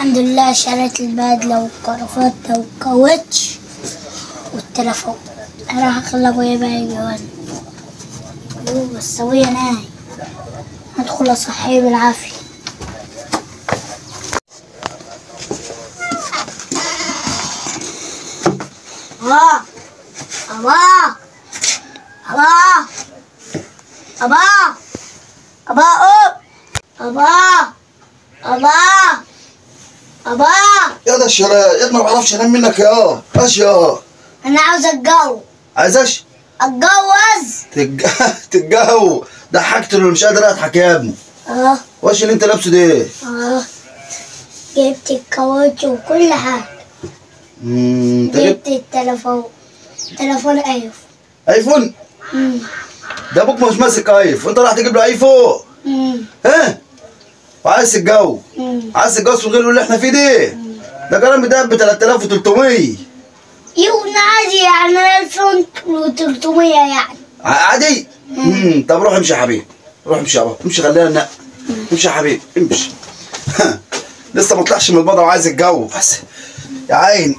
الحمد لله شريت البدلة والكرافتة والكاوتش والتليفون. راح اخلي ابويا بقى يجي يقول بس ابويا نايم، هدخل اصحيه بالعافية. ابا ابا ابا ابا ابا ابا ابا ابا يا ده الشراء يا ابني، ما بعرفش انام منك يا ايش يا. انا عاوز اتجوز. عايز ايش؟ اتجوز. تتجوز؟ ضحكت اللي مش قادر اضحك يا ابني. وايش اللي انت لابسه ده؟ جبت الكاوتش وكل حاجه. جبت التليفون ايفون. ايفون؟ ده ابوك مش ماسك ايفون، انت راح تجيب له ايفون؟ ها؟ وعايز تتجوز؟ عايز تتجوز في الغير اللي احنا فيه ده كلام ده ب 3300. يوم عادي يعني 2300 يعني عادي؟ طب روح امشي يا حبيبي، روح امشي يابا، امشي خلينا ننقل. امشي يا حبيبي امشي. لسه ما طلعش من البضع وعايز يتجوز يا عيني.